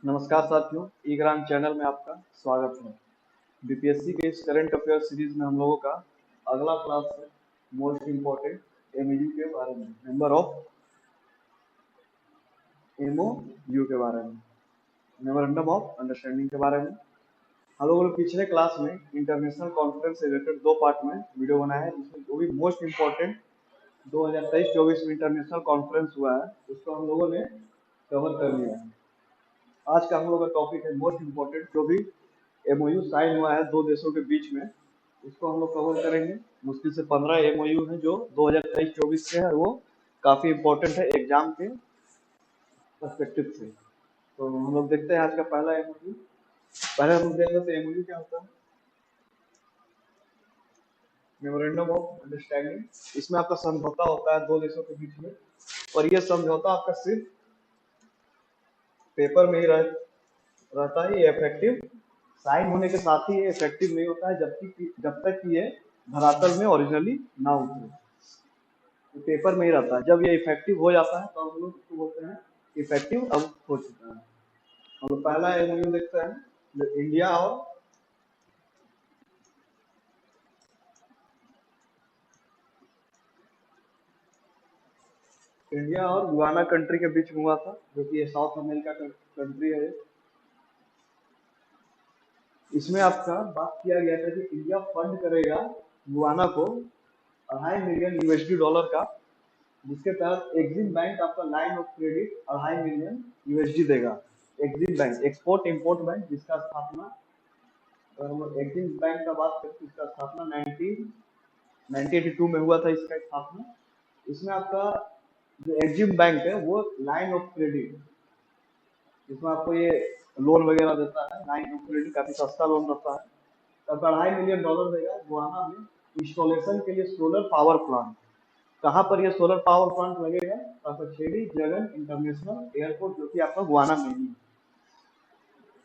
नमस्कार साथियों, ई ग्राम चैनल में आपका स्वागत है। बीपीएससी के इस करंट अफेयर सीरीज में हम लोगों का अगला क्लास है मोस्ट इम्पोर्टेंट एमओयू के बारे में, मेंबर ऑफ एमओयू के बारे में, मेमोरेंडम ऑफ अंडरस्टैंडिंग के बारे में। हम लोगों ने पिछले क्लास में इंटरनेशनल कॉन्फ्रेंस से रिलेटेड दो पार्ट में वीडियो बनाया है, जिसमें जो भी मोस्ट इम्पोर्टेंट 2023-24 में इंटरनेशनल कॉन्फ्रेंस हुआ है उसको हम लोगों ने कवर कर लिया है। आज का हम लोग का टॉपिक है मोस्ट इम्पोर्टेंट, जो भी एमओयू साइन हुआ है दो देशों के बीच में, उसको हम लोग कवर करेंगे। मुश्किल से 15 एमओयू हैं जो 2023-24 के हैं, वो काफी इम्पोर्टेंट है एग्जाम के पर्सपेक्टिव से। तो हम लोग देखते हैं आज का पहला एमओयू। पहले हम लोग देख लेते हैं एमओयू क्या होता है। मेमोरेंडम ऑफ अंडरस्टैंडिंग, इसमें आपका समझौता होता है दो देशों के बीच में, और ये समझौता आपका सिर्फ पेपर में ही रहता है। ये इफेक्टिव साइन होने के साथ ही ये इफेक्टिव नहीं होता है, जब तक कि ये धरातल में ओरिजिनली ना उतरे। तो पेपर में ही रहता है। जब ये इफेक्टिव हो जाता है तो हम लोग उसको बोलते हैं इफेक्टिव अब हो चुका है। हम लोग पहला एमओयू देखते हैं, जो इंडिया और गुयाना कंट्री के बीच में हुआ था, जो कि ये साउथ अमेरिका का कंट्री है। इसमें आपका बात किया गया था कि इंडिया फंड करेगा गुयाना को $2.5 मिलियन का, जिसके तहत एग्जिम बैंक आपका लाइन ऑफ क्रेडिट $2.5 मिलियन देगा। EXIM bank export import bank, जिसका स्थापना, अगर हम एग्जिम बैंक का बात करें तो इसका स्थापना 1982 में हुआ था। इसका स्थापना, इसमें आपका जो एग्जिम बैंक है वो लाइन ऑफ क्रेडिट, जिसमें आपको ये लोन वगैरह देता है। लाइन ऑफ क्रेडिट काफी सस्ता लोन रहता है। तब $2.5 मिलियन देगा गुयाना में इंस्टॉलेशन के लिए सोलर पावर प्लांट। कहाँ पर ये सोलर पावर प्लांट लगेगा? आपका छेड़ी जगन इंटरनेशनल एयरपोर्ट, जो कि आपका गुयाना में ही है।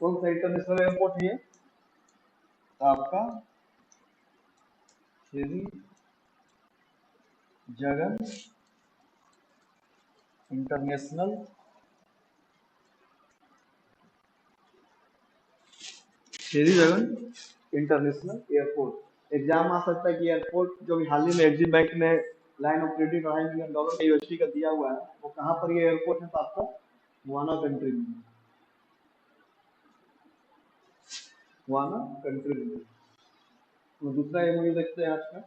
कौन सा इंटरनेशनल एयरपोर्ट है? तो आपका छेड़ी जगन इंटरनेशनल छेड़ी जगन इंटरनेशनल एयरपोर्ट। एग्जाम आ सकता है कि एयरपोर्ट जो भी हाल ही में एग्जिम बैंक ने लाइन ऑफ क्रेडिट $2.5 मिलियन का यूएसडी का दिया हुआ है, वो कहाँ पर ये एयरपोर्ट है? तो आपका गुयाना कंट्री में, गुयाना कंट्री में। तो दूसरा एमओयू देखते हैं आज का।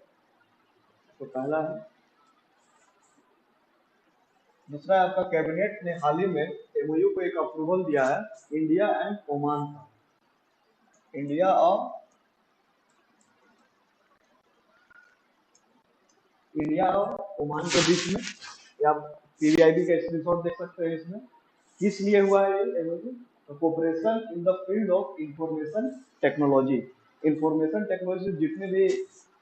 तो पहला है, दूसरा आपका कैबिनेट ने हाल ही में एमओयू को एक अप्रूवल दिया है इंडिया एंड ओमान का। इंडिया और ओमान के बीच में, या पीवीआईबी का स्क्रीनशॉट देख सकते हैं। इसमें किस लिए हुआ है ये MOU? Cooperation in the field of information technology. Information technology जितने भी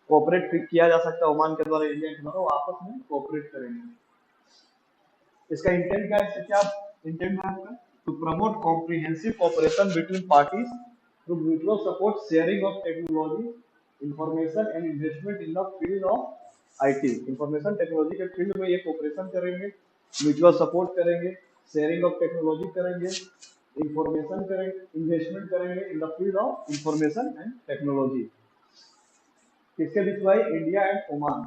कोऑपरेट किया जा सकता है ओमान के द्वारा, इंडिया के द्वारा, वो आपस में कोऑपरेट करेंगे। इसका इंटेंट क्या है? इसका क्या इंटेंट है आपका? To promote comprehensive cooperation between parties through mutual support, sharing of technology, information and investment in the field of IT. Information technology के फील्ड में ये कोऑपरेशन करेंगे, म्यूचुअल सपोर्ट करेंगे, शेयरिंग ऑफ टेक्नोलॉजी करेंगे, इंफॉर्मेशन करेंगे, investment करेंगे in the field of information and technology. किसके बीच हुआ है? India and Oman.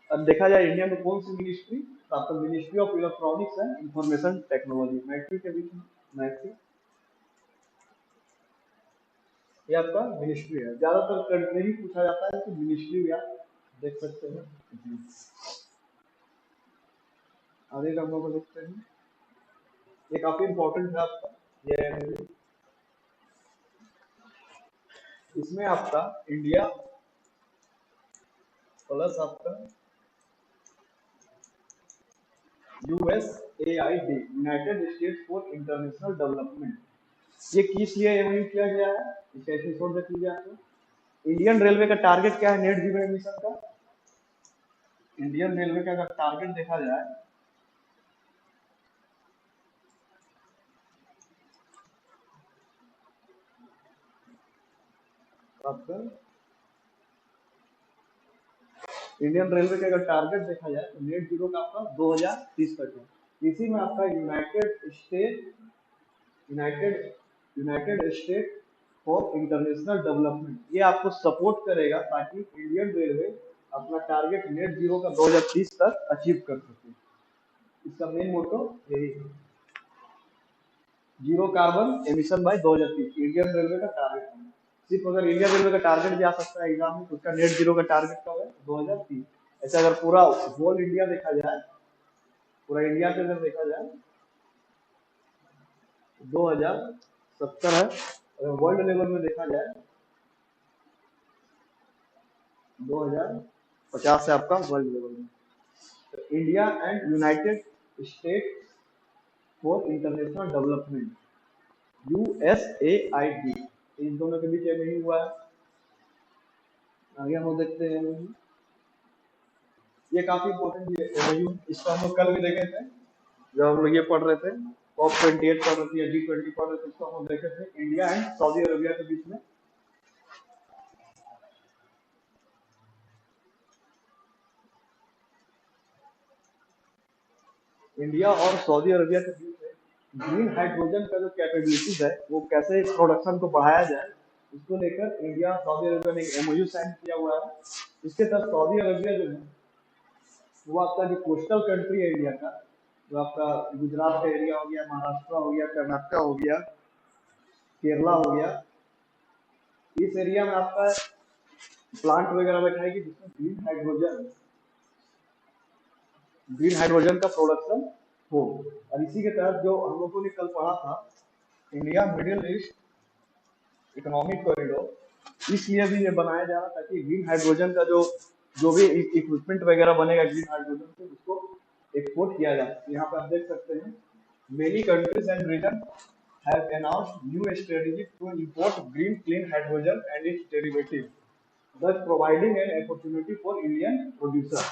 अब देखा जाए इंडिया में कौन सी मिनिस्ट्री? तो आपका ministry of electronics and information technology, MeitY के बीच में। मैट्री ये आपका मिनिस्ट्री है। ज्यादातर कंट्री ही पूछा जाता है, तो मिनिस्ट्री आप देख सकते हैं। आगे का हम लोग देखते हैं, ये काफी इंपॉर्टेंट है आपका ये। इसमें आपका इंडिया प्लस आपका USAID, United states for international development, ये किस लिए एमओयू किया गया है? इसका स्क्रीनशॉट देख लीजिए आप। इंडियन रेलवे का टारगेट क्या है नेट जीरो एमिशन का? इंडियन रेलवे का अगर टारगेट देखा जाए, आपका इंडियन रेलवे का अगर टारगेट देखा जाए तो नेट जीरो का आपका 2030 तक है। इसी में आपका United United state for international development, ये आपको सपोर्ट करेगा ताकि इंडियन रेलवे अपना टारगेट नेट जीरो का 2030 तक अचीव कर सके। इसका मेन मोटो यही है, zero carbon emission by 2030 Indian railway का टारगेट है। सिर्फ अगर इंडियन रेलवे का टारगेट भी आ सकता है एग्जाम में, तो उसका नेट जीरो का टारगेट कब है? 2030। ऐसे अगर पूरा होल इंडिया देखा जाए, पूरा इंडिया से अगर देखा जाए 2070 है, अगर वर्ल्ड लेवल में देखा जाए 2050 है आपका वर्ल्ड लेवल में। तो India and United state for international development, USAID, इन दोनों के बीच एमओयू हुआ है। आगे हम लोग देखते हैं ये काफी इंपॉर्टेंट है एमओयू, इसको हम लोग कल भी देखे थे जब हम लोग ये पढ़ रहे थे, COP28 पढ़ रहे थे या G20 पढ़ रहे थे, इसको हम लोग देखे थे इंडिया एंड सऊदी अरबिया के बीच में। इंडिया और सऊदी अरबिया के बीच में ग्रीन हाइड्रोजन का जो कैपेबिलिटीज है वो कैसे प्रोडक्शन को बढ़ाया जाए, इसको लेकर इंडिया और सऊदी अरबिया ने एक एमओयू साइन किया हुआ है। इसके तहत सऊदी अरबिया जो है वो आपका जो कोस्टल कंट्री है इंडिया का, जो आपका गुजरात का एरिया हो गया, महाराष्ट्र हो गया, कर्नाटक हो गया, केरला हो गया, इस एरिया में आपका प्लांट वगैरह बैठाएगी जिसमें ग्रीन हाइड्रोजन का प्रोडक्शन हो। और इसी के तहत जो हम लोगों ने कल पढ़ा था India middle east economic corridor, इसलिए भी ये बनाया जा रहा ताकि ग्रीन हाइड्रोजन का जो जो भी इक्विपमेंट वगैरह बनेगा ग्रीन हाइड्रोजन से, उसको एक्सपोर्ट किया जा सके। यहाँ पे आप देख सकते हैं many countries and region have announced new strategy to import green clean hydrogen and its derivatives, thus providing an opportunity for Indian producer।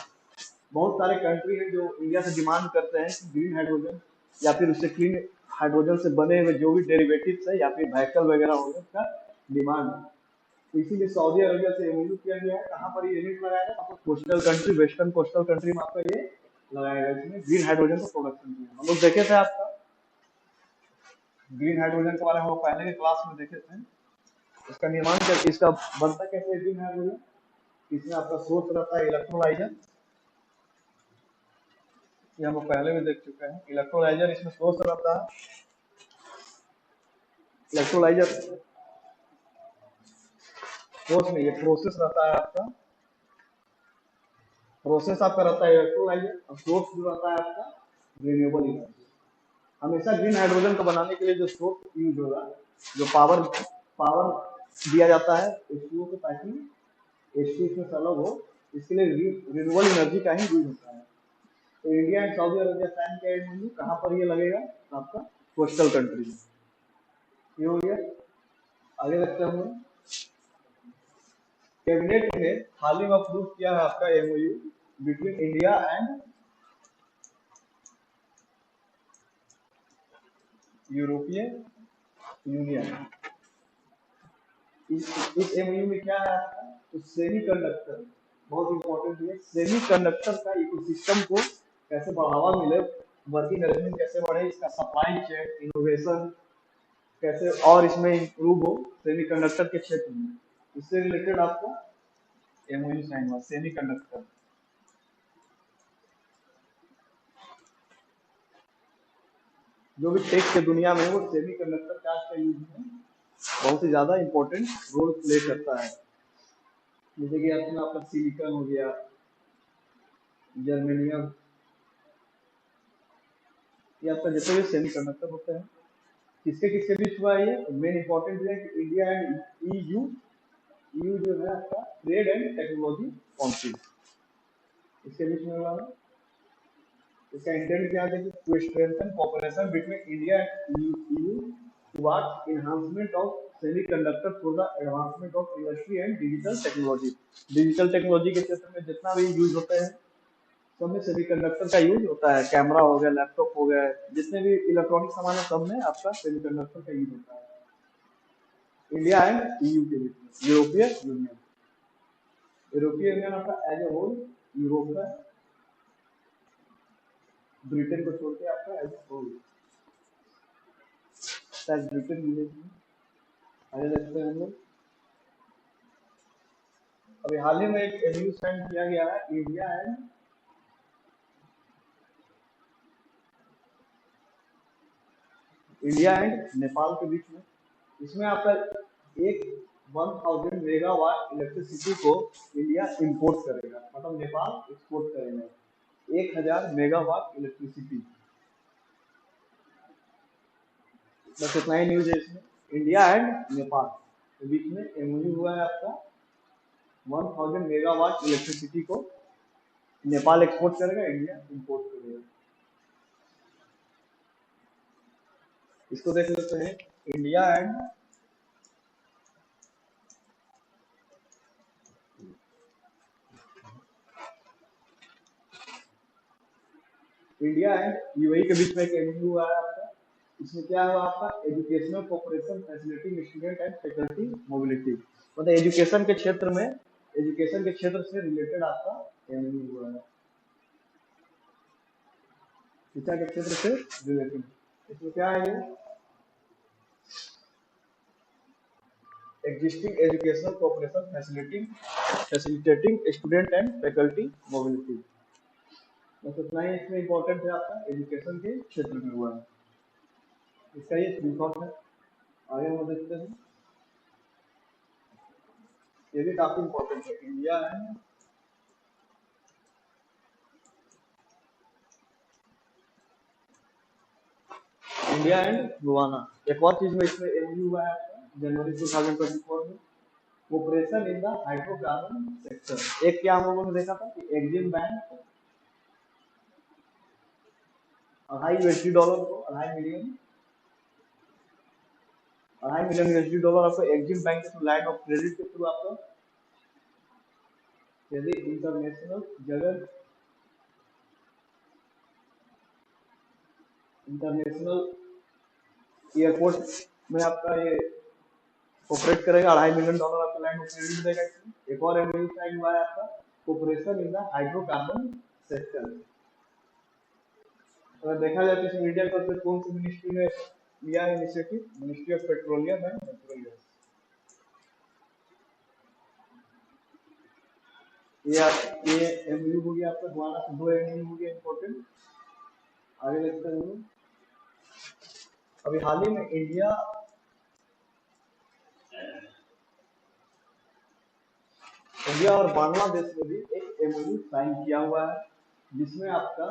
बहुत सारे कंट्री हैं जो इंडिया से डिमांड करते हैं कि ग्रीन हाइड्रोजन या फिर उससे क्लीन हाइड्रोजन से बने हुए जो भी डेरिवेटिव्स है या फिर व्हीकल वगैरह हो गया, उसका डिमांड है। तो इसीलिए सऊदी अरबिया से एमओयू किया गया है। कहाँ पर ये यूनिट लगाया है? Coastal country, western coastal country में आपका ये लगाया गया, इसमें ग्रीन हाइड्रोजन का प्रोडक्शन किया। हम लोग देखे थे आपका ग्रीन हाइड्रोजन के बारे में हम लोग पहले के क्लास में देखे थे। इसका निर्माण कैसे, इसका बनता कैसे है ग्रीन हाइड्रोजन? इसमें आपका सोर्स रहता है इलेक्ट्रोलाइजर, ये हम लोग पहले भी देख चुके हैं। इलेक्ट्रोलाइजर इसमें सोर्स रहता है, इलेक्ट्रोलाइजर सोर्स में, ये प्रोसेस रहता है आपका, प्रोसेस आपका रहता है इलेक्ट्रोलाइजर, और सोर्स जो रहता है आपका रिन्यूएबल एनर्जी। हमेशा ग्रीन हाइड्रोजन को बनाने के लिए जो सोर्स यूज होगा, जो पावर पावर दिया जाता है एचटीओ को, ताकि एचटीओ इसमें से अलग हो, इसके लिए रिन्यूएबल एनर्जी का ही यूज होता है। तो India and Saudi Arabia sign किया एमओयू, कहाँ पर ये लगेगा? आपका कोस्टल कंट्री में। ये हो गया। आगे देखते हैं हम, कैबिनेट ने हाल ही में अप्रूव किया है आपका MOU between India and European union. इस एमओयू में क्या है आपका? तो सेमीकंडक्टर, बहुत इंपॉर्टेंट है, सेमीकंडक्टर का इकोसिस्टम को कैसे बढ़ावा मिले, वर्किंग अरेंजमेंट कैसे बढ़े, इसका सप्लाई चेन इनोवेशन कैसे और इसमें इंप्रूव हो सेमीकंडक्टर के क्षेत्र में, इससे रिलेटेड आपको एमओयू साइन हुआ सेमीकंडक्टर। जो भी टेक के दुनिया में वो सेमीकंडक्टर का आज का यूज में बहुत ही ज्यादा इंपॉर्टेंट रोल प्ले करता है। जैसे कि आपने आपका सिलिकॉन हो गया, जर्मेनियम, ये आपका जितने भी सेमीकंडक्टर होते हैं, किसके किसके बीच हुआ है ये? मेन इंपॉर्टेंट है कि इंडिया एंड ईयू, ईयू जो है आपका ट्रेड एंड टेक्नोलॉजी काउंसिल, इसके बीच में हुआ है। इसका इंटेंट क्या है? To strengthen cooperation between India and EU towards enhancement of semiconductor for the advancement of industry and digital technology. Digital technology के क्षेत्र में जितना भी यूज होते हैं सब में सेमीकंडक्टर का यूज होता है। कैमरा हो गया, लैपटॉप हो गया, जितने भी इलेक्ट्रॉनिक सामान है सब में आपका सेमीकंडक्टर का यूज होता है। इंडिया एंड ईयू के बीच में, यूरोपियन यूनियन, यूरोपियन यूनियन आपका एज ए होल, यूरोप का, ब्रिटेन को छोड़ के आपका as a whole. That written village में। आगे देखते हैं हम लोग। अभी हाल ही में एक एमयू साइन किया गया है इंडिया एंड नेपाल के बीच में। इसमें आपका एक 1000 मेगावाट इलेक्ट्रिसिटी को इंडिया इंपोर्ट करेगा, मतलब नेपाल एक्सपोर्ट करेगा 1000 मेगावाट इलेक्ट्रिसिटी। बस इतना ही न्यूज है इसमें। इंडिया एंड नेपाल के बीच में एमओयू हुआ है आपका, 1000 मेगावाट इलेक्ट्रिसिटी को नेपाल एक्सपोर्ट करेगा, इंडिया इंपोर्ट करेगा। इसको देख लेते हैं। India and India and UAE के बीच में एक एमओयू हुआ है आपका। इसमें क्या हुआ आपका, educational cooperation facility student and faculty mobility, मतलब एजुकेशन के क्षेत्र से रिलेटेड आपका एमओयू हुआ है, शिक्षा के क्षेत्र से रिलेटेड। इसमें क्या है, ये existing educational cooperation facilitating student and faculty mobility। बस इतना ही इसमें इम्पोर्टेंट है आपका, एजुकेशन के क्षेत्र में हुआ है। इसका ये स्क्रीनशॉट है। आगे हम देखते हैं। ये भी काफी इम्पोर्टेंट है। India and Guana. एक और चीज में इसमें एमओयू हुआ है आपका जनवरी 2024 में, cooperation in the hydrocarbon sector. एक क्या हम लोगों ने देखा था कि एक्सिम बैंक $2.5 को $2.5 मिलियन USD आपको एक्सिम बैंक के लाइन ऑफ क्रेडिट के थ्रू आपको यदि इंटरनेशनल एयरपोर्ट में आपका ये ऑपरेट करेगा, $2.5 मिलियन आपका लाइन ऑफ क्रेडिट देगा इसमें। एक और एमओयू साइन हुआ है आपका, cooperation in the hydrocarbon sector. अगर देखा जाए तो इसमें इंडिया की तरफ से कौन सी मिनिस्ट्री ने लिया है initiative, ministry of petroleum and natural gas. ये एमओयू हो गया आपका, गुआना से 2 एमओयू हो गया इंपॉर्टेंट। आगे देखते हैं। अभी हाल ही में इंडिया और बांग्लादेश में भी एक एमओयू साइन किया हुआ है, जिसमें आपका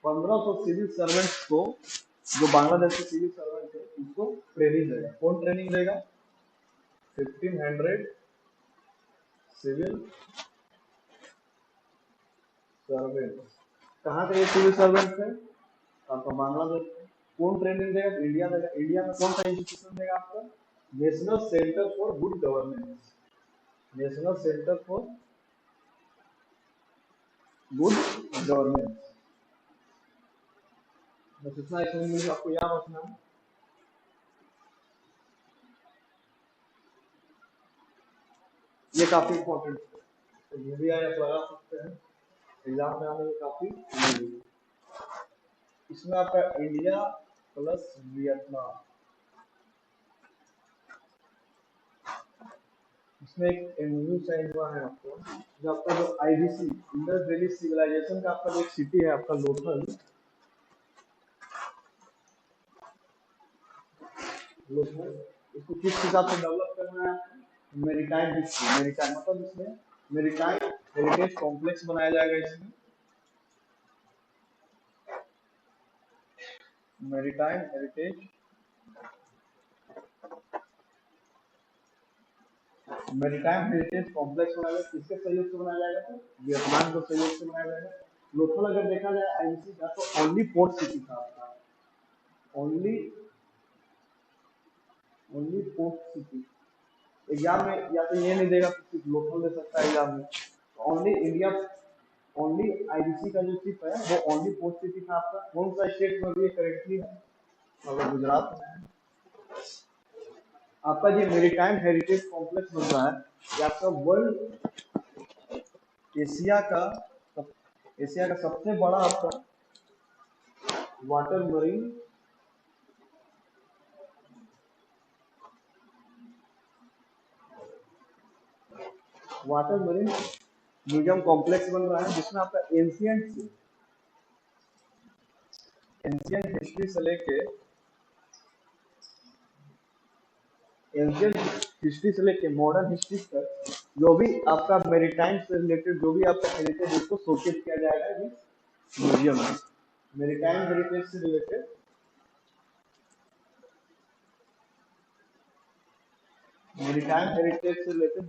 1500 सिविल सर्वेंट्स को, जो बांग्लादेश के सिविल सर्वेंट है, उसको ट्रेनिंग देगा। कौन ट्रेनिंग देगा, 1500 सिविल सर्वेंट। कहाँ के ये सिविल सर्वेंट है, आपका बांग्लादेश। कौन ट्रेनिंग देगा, इंडिया देगा। इंडिया में कौन सा इंस्टीट्यूशन देगा आपका, national centre for good governance. National centre for good governance. बस इतना इसमें मुझे आपको याद रखना है। ये काफी इंपॉर्टेंट है, तो ये भी आप लगा सकते हैं, एग्जाम में आने में काफी जरूरी है। इसमें आपका इंडिया प्लस वियतनाम, इसमें एक एमओयू साइन हुआ है आपको, जो आपका जो आईबीसी इंडस वैली सिविलाइजेशन का आपका जो एक सिटी है आपका लोथल, इसको किस हिसाब से डेवलप करना है, मेरीटाइम हिस्ट्री। मेरीटाइम मतलब इसमें मेरीटाइम हेरिटेज कॉम्प्लेक्स बनाया जाएगा। इसमें मेरीटाइम हेरिटेज कॉम्प्लेक्स बनाया जाएगा। किसके सहयोग से बनाया जाएगा, तो वियतनाम के सहयोग से बनाया जाएगा। लोथल अगर देखा जाए आईबीसी का, तो ओनली पोर्ट सिटी था आपका, ओनली पोर्ट सिटी। एग्जाम में या तो ये नहीं देगा, सिर्फ लोकल दे सकता है एग्जाम में। ओनली इंडिया, ओनली आईबीसी का जो चिप है वो ओनली पोर्ट सिटी था आपका। कौन सा स्टेट में भी करेंटली है, अगर गुजरात में है। आपका जो मेरीटाइम हेरिटेज कॉम्प्लेक्स बन रहा है, ये आपका एशिया का एशिया का सबसे बड़ा आपका water marine water marine museum complex बन रहा है जिसमें आपका एंशियंट हिस्ट्री से लेके एंशियंट हिस्ट्री से लेके मॉडर्न हिस्ट्री तक जो भी आपका मेरीटाइम से रिलेटेड जो भी आपका हेरिटेज उसको शोकेस किया जाएगा इस म्यूजियम में। मेरीटाइम हेरिटेज से रिलेटेड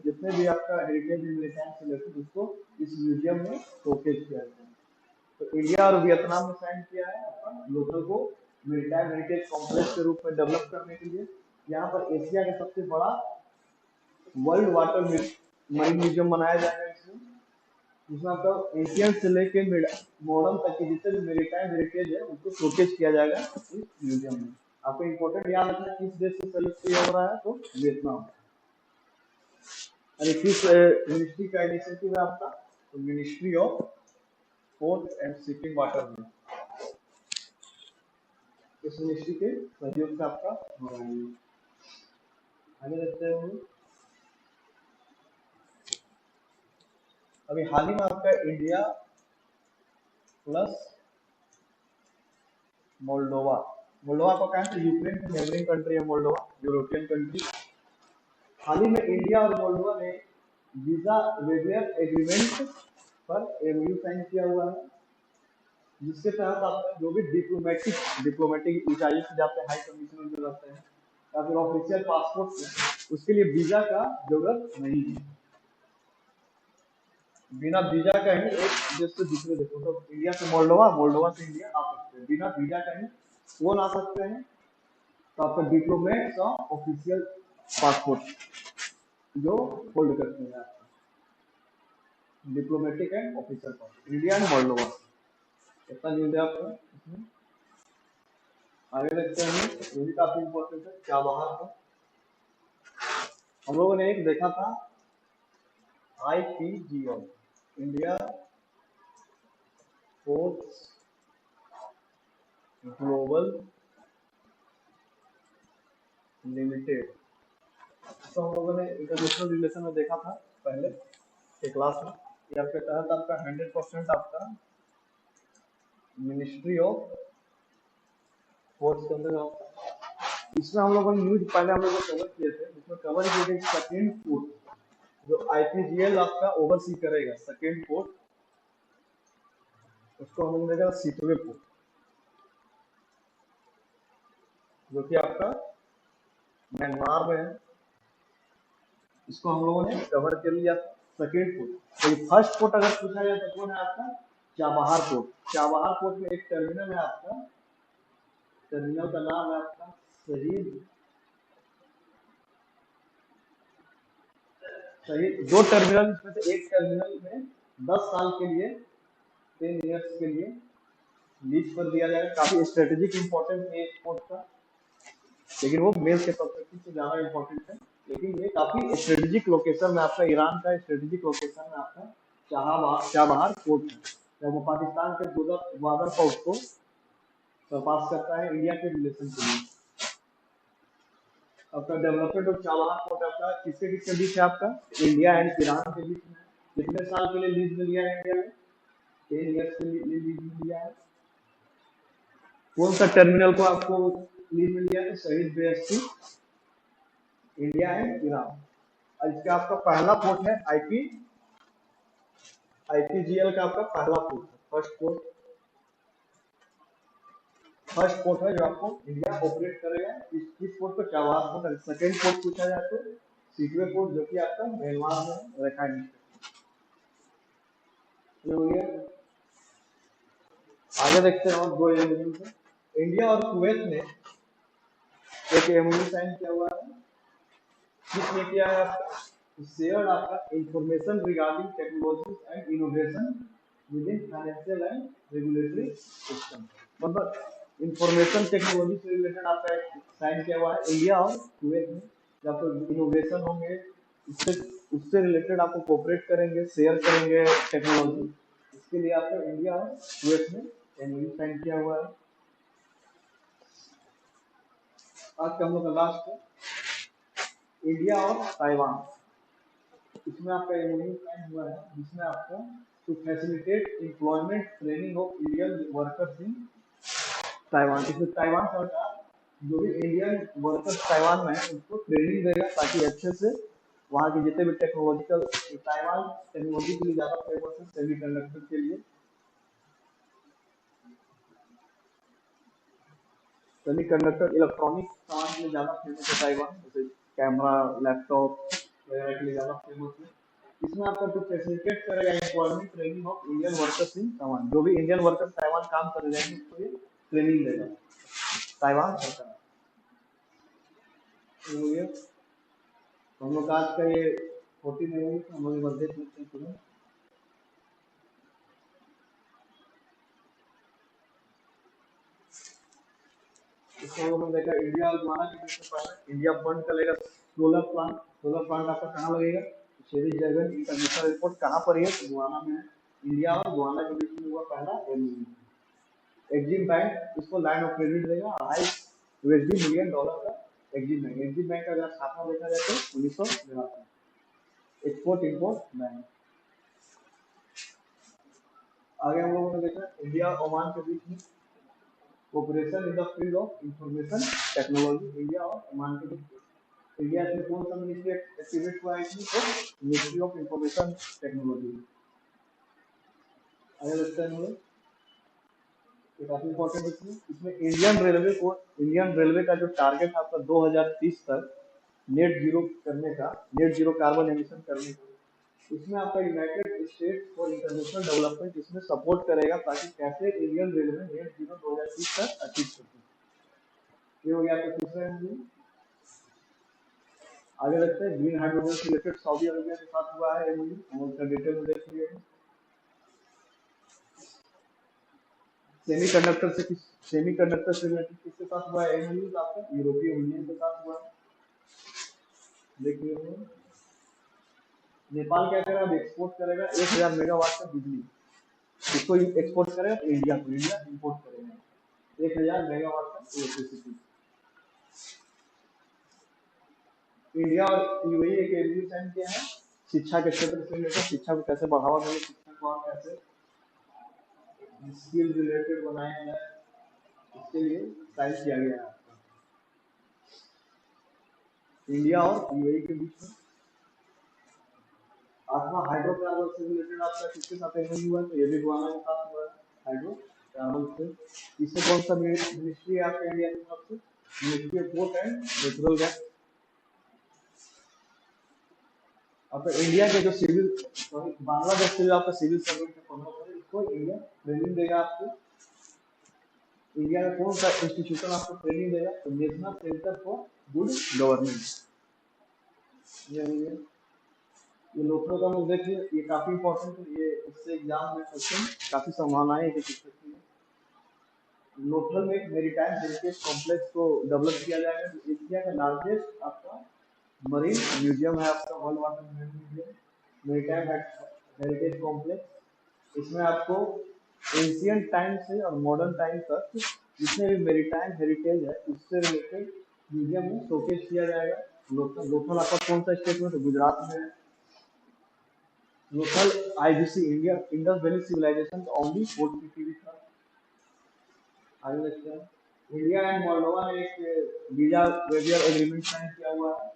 जितने भी आपका हेरिटेज मेरीटाइम से रिलेटेड उसको इस म्यूजियम में शोकेस किया जाएगा। तो इंडिया और वियतनाम ने साइन किया है अपना लोकल को मेरीटाइम हेरिटेज कॉम्प्लेक्स के रूप में डेवलप करने के लिए। यहाँ पर एशिया का सबसे बड़ा वर्ल्ड वाटर मरीन म्यूजियम बनाया जाएगा इसमें, जिसमें आपका एशियन से लेके मॉडर्न तक के जितने भी मेरीटाइम हेरिटेज है उसको शोकेस किया जाएगा इस म्यूजियम में। आपको इम्पोर्टेंट याद रखना किस देश से सहयोग किया हो रहा है, तो वियतनाम। अरे किस मिनिस्ट्री का इनिशिएटिव है आपका, तो ministry of port and shipping water में, इस मिनिस्ट्री के सहयोग से आपका हो रहा है। आगे देखते हैं। अभी हाल ही में आपका इंडिया प्लस मोल्डोवा को कहा है यूक्रेन की नेबरिंग कंट्री है मोल्डोवा, यूरोपियन कंट्री। हाल ही में इंडिया और मोल्डोवा ने वीजा वेवियर एग्रीमेंट पर एमयू साइन किया हुआ है, जिसके तहत आपका जो भी डिप्लोमेटिक ऊंचाई से जाते हैं, हाई कमिश्नर जो रहते हैं या फिर ऑफिशियल पासपोर्ट में, उसके लिए वीजा का जरूरत नहीं है। बिना वीजा का ही एक देश से दूसरे देश, तो इंडिया से मोल्डोवा, मोल्डोवा से इंडिया आ सकते हैं बिना वीजा का ही। कौन आ सकते हैं, तो आपका डिप्लोमेट और ऑफिशियल पासपोर्ट जो होल्ड करते हैं आपका diplomatic and official passport, India and Moldova. इतना न्यूज है आपका इसमें। आगे देखते हैं, ये भी काफी इंपॉर्टेंट है चाबहार का। हम लोगों ने एक देखा था IPGL, India ports global limited, तो हम लोगों ने इंटरनेशनल रिलेशन में देखा था पहले के क्लास में। इसके तहत आपका 100% आपका मिनिस्ट्री ऑफ पोर्ट्स के अंदर। इसमें हम लोगों ने न्यूज पहले हम लोग कवर किए थे, इसमें कवर किए थे सेकेंड पोर्ट जो IPGL आपका ओवरसी करेगा, सेकेंड पोर्ट उसको हम देगा सीटवे पोर्ट, जो कि आपका म्यांमार में है। इसको हम लोगों ने कवर कर लिया सेकेंड पोर्ट। तो फर्स्ट पोर्ट अगर पूछा जाए तो कौन है आपका, चाबहार पोर्ट। चाबहार पोर्ट में एक टर्मिनल है आपका, टर्मिनल का नाम है आपका शहीद। दो टर्मिनल इसमें से एक टर्मिनल में 10 साल के लिए 10 इयर्स के लिए लीज पर दिया जाएगा। काफी स्ट्रेटेजिक इंपॉर्टेंस है इस पोर्ट का, लेकिन वो मेल के पर्सपेक्टिव से ज्यादा इंपॉर्टेंट है। लेकिन ये काफी स्ट्रेटेजिक लोकेशन में आपका, ईरान का स्ट्रेटेजिक लोकेशन में आपका चाबहार पोर्ट है। जब वो पाकिस्तान के बॉर्डर पर उसको सरपास करता है इंडिया के रिलेशन के लिए। आपका डेवलपमेंट ऑफ चाबहार पोर्ट आपका किसके किसके बीच है, आपका इंडिया एंड ईरान के बीच में। कितने साल के लिए लीज में लिया है इंडिया ने, 10 ईयर्स के लिए लीज में लिया है। कौन सा टर्मिनल को आपको लीज में लिया है, शहीद बेहसी, इंडिया एंड ईरान। और इसका आपका पहला पोर्ट है IPGL का आपका पहला पोर्ट है, फर्स्ट पोर्ट है जो आपको इंडिया ऑपरेट करेगा। इस पोर्ट पर चाबहार पोर्ट है। सेकेंड पोर्ट पूछा जाए तो सीटवे पोर्ट, जो कि आपका म्यांमार में रखाइन। आगे देखते हैं और दो एमओयू से। इंडिया और कुवैत ने एक एमओयू साइन किया हुआ है, किसने किया है आपका, शेयर आपका information regarding technology and innovation with in financial and regulatory system. मतलब इंफॉर्मेशन टेक्नोलॉजी से रिलेटेड आपका साइन किया हुआ है इंडिया और कुवैत में। जब तो इनोवेशन होंगे उससे उससे रिलेटेड आपको कोऑपरेट करेंगे, शेयर करेंगे टेक्नोलॉजी, इसके लिए आपका इंडिया और कुवैत में एमओयू साइन किया हुआ है। आज का हम लोग का लास्ट है इंडिया और ताइवान। इसमें आपका एमओयू साइन हुआ है जिसमें आपको to facilitate employment training of Indian workers in Taiwan. इसमें ताइवान सरकार जो भी इंडियन वर्कर्स ताइवान में है उनको ट्रेनिंग देगा ताकि अच्छे से वहाँ के जितने भी टेक्नोलॉजिकल, ताइवान टेक्नोलॉजी के लिए ज़्यादा फेमस है, सेमीकंडक्टर के लिए। सेमीकंडक्टर इलेक्ट्रॉनिक सामान के लिए ज़्यादा फेमस है ताइवान, जैसे कैमरा, लैपटॉप वगैरह के लिए ज़्यादा फेमस है। इसमें आपका जो फैसिलिटेट करेगा employment training of Indian workers in Taiwan, जो भी इंडियन वर्कर्स ताइवान काम कर रहे हैं उसको ये ट्रेनिंग देगा ताइवान सरकार। तो ये हम लोग आज का ये 14 नहीं, हम लोग मध्य में इसमें हम लोग देखा इंडिया और गुआना के बीच में पहले इंडिया फंड करेगा सोलर प्लांट। सोलर प्लांट आपका कहाँ लगेगा? शेरी जगन इंटरनेशनल एयरपोर्ट कहाँ पर है? गुआना में है। इंडिया और गुआना के बीच में हुआ पहला एमओयू। एक्जिम बैंक इसको लाइन ऑफ क्रेडिट देगा $250 मिलियन का। एक्जिम बैंक, एक्जिम बैंक का अगर स्थापना देखा जाए तो 1982 एक्सपोर्ट इंपोर्ट बैंक। आगे हम लोगों ने देखा इंडिया और ओमान के बीच में cooperation in the field of information technology. India और ओमान के बीच इंडिया से कौन सा मिनिस्ट्री एक्टिवेट हुआ है इसमें? तो मिनिस्ट्री ऑफ इंफॉर्मेशन टेक्नोलॉजी। आगे देखते हैं हम लोग, ये काफी इंपॉर्टेंट है। इसमें इंडियन रेलवे का जो टारगेट है आपका 2030 तक नेट जीरो करने का, नेट जीरो कार्बन एमिशन करने का, इसमें आपका United states for international development इसमें सपोर्ट करेगा ताकि कैसे इंडियन रेलवे नेट जीरो 2030 तक अचीव कर सके। ये हो गया आपका तीसरा एमओयू। आगे लगते हैं ग्रीन हाइड्रोजन से रिलेटेड सऊदी अरेबिया के साथ हुआ है एमओयू, हम उसका डिटेल में देख लिए। सेमीकंडक्टर से रिलेटेड किसके साथ हुआ है एमओयू? आपका यूरोपीय यूनियन के साथ हुआ है, देख लिए। नेपाल क्या करेगा? अब एक्सपोर्ट करेगा 1000 मेगावाट का बिजली, इसको एक्सपोर्ट करेगा तो इंडिया इंपोर्ट करेगा 1000 मेगावाट का इलेक्ट्रिसिटी। इंडिया और यूएई एक एमओयू साइन किया है शिक्षा के क्षेत्र से लेकर, शिक्षा को कैसे बढ़ावा देंगे, शिक्षा को और कैसे स्किल रिलेटेड बनाया जाए, इसके लिए साइन किया गया है इंडिया और यूएई के बीच में। आठवां हाइड्रोकार्बन से रिलेटेड आपका किसके साथ एमओयू हुआ है? तो ये भी गुआना के साथ हुआ है हाइड्रोकार्बन से। इससे कौन सा मिनिस्ट्री है आपका इंडिया की तरफ से? Ministry of port and natural gas. आपका इंडिया के जो सिविल, सॉरी बांग्लादेश से जो आपका सिविल सर्वेंट है 15 इसको इंडिया ट्रेनिंग देगा आपको। इंडिया का कौन सा इंस्टीट्यूशन आपको ट्रेनिंग देगा? तो national centre for good governance. ये लोकल का मुझे देखिए, ये काफी इंपॉर्टेंट है, ये इससे एग्जाम में क्वेश्चन काफी संभावनाएं है कि लोकल में एक मेरीटाइम हेरिटेज कॉम्प्लेक्स को डेवलप किया जाएगा। एशिया का लार्जेस्ट आपका मरीन म्यूजियम है आपका, world water museum, maritime heritage complex. इसमें आपको एंशियंट टाइम से और मॉडर्न टाइम तक जितने भी मेरीटाइम हेरिटेज है उससे रिलेटेड म्यूजियम में शोकेस किया जाएगा। लोकल आपका कौन सा स्टेट में? तो गुजरात में है। Local IBC India Indus valley civilisation का ओनली फोर्ट सिटी भी था। आगे देखते हैं, इंडिया एंड मोल्डोवा ने एक वीजा वेवियर एग्रीमेंट साइन किया हुआ है।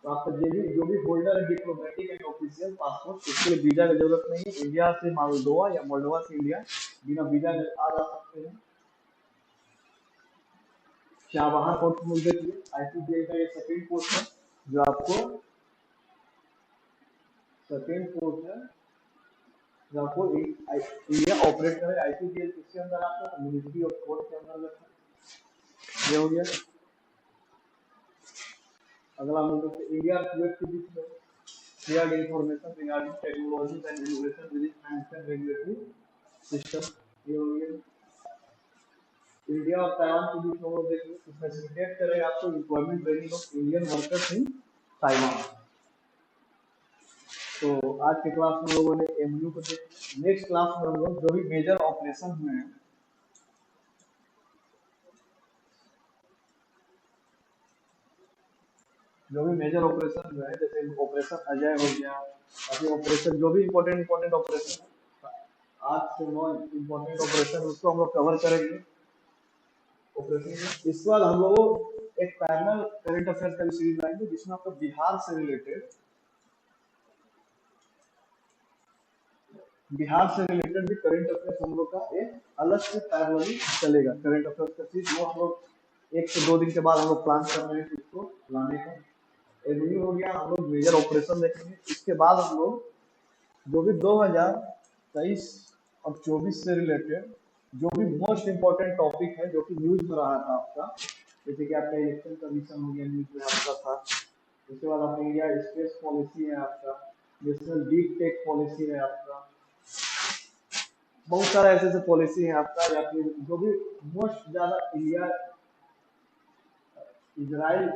तो आपका जो भी होल्डर है डिप्लोमेटिक एंड ऑफिशियल पासपोर्ट, उसके लिए वीजा की जरूरत नहीं है। इंडिया से मोल्डोवा या मोल्डोवा से इंडिया बिना वीजा के आ जा सकते हैं। शाहबहार कोर्ट में देखिए आईसीजेआई का ये सेकंड कोर्ट है जो आपको सेकंड कोर्ट है जो आपको इंडिया ऑपरेट करे। आईसीजेआई किसके अंदर आता है? मिनिस्ट्री ऑफ कोर्ट के अंदर आता है। ये हो गया। अगला हम लोग इंडिया और कुवैत के बीच में shared information regarding technology and innovation with financial regulatory system. ये हो गया। इंडिया और ताइवान के बीच में देखिए फैसिलिटेट करेगा आपको employment training of Indian workers in Taiwan. तो आज के क्लास में लोगों ने एमयू को देखा। नेक्स्ट क्लास में हम लोग जो भी मेजर ऑपरेशन हुए हैं जो भी मेजर ऑपरेशन जो है, जैसे ऑपरेशन अजय हो गया, अभी ऑपरेशन जो भी इम्पोर्टेंट इम्पोर्टेंट ऑपरेशन है, 8 से 9 इम्पोर्टेंट ऑपरेशन उसको हम लोग कवर करेंगे ऑपरेशन में। इसके बाद हम लोग एक पैरेलल करंट अफेयर का भी सीरीज लाएंगे जिसमें आपको बिहार से रिलेटेड भी करंट अफेयर्स हम लोग का एक अलग से पैरेलली चलेगा। करंट अफेयर्स का चीज वो हम लोग 1 से 2 दिन के बाद हम लोग प्लान कर रहे हैं इसको लाने का। एग्री हो गया, हम लोग मेजर ऑपरेशन देखेंगे। इसके बाद हम लोग जो भी 2023 और 24 से रिलेटेड जो भी मोस्ट इम्पोर्टेंट टॉपिक है जो कि न्यूज में रहा था आपका, जैसे कि आपका इलेक्शन कमीशन हो गया, न्यूज में आपका था। उसके बाद आपका इंडिया स्पेस पॉलिसी है, आपका नेशनल डीप टेक पॉलिसी है, आपका बहुत सारा ऐसे ऐसे पॉलिसी है आपका, या फिर जो भी मोस्ट ज्यादा इंडिया इजराइल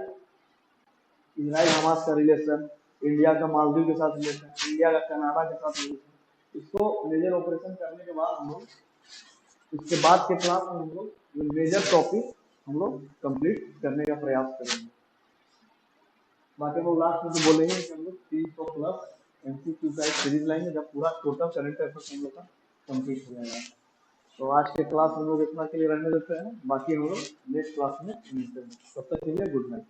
इजराइल हमास का रिलेशन, इंडिया का मालदीव के साथ रिलेशन, इंडिया का कनाडा के साथ रिलेशन, इसको मेजर ऑपरेशन करने के बाद हम लोग इसके बाद के क्लास में हम लोग मेजर टॉपिक हम लोग कंप्लीट करने का प्रयास करेंगे। बाकी हम लोग लास्ट में तो बोलेंगे कि हम लोग 300+ एमसीक्यू का एक सीरीज लाएंगे जब पूरा टोटल करंट अफेयर्स हम लोग का कंप्लीट हो जाएगा। तो आज के क्लास हम लोग इतना के लिए रहने देते हैं, बाकी हम लोग नेक्स्ट क्लास में मिलते हैं। तब तक के लिए गुड नाइट।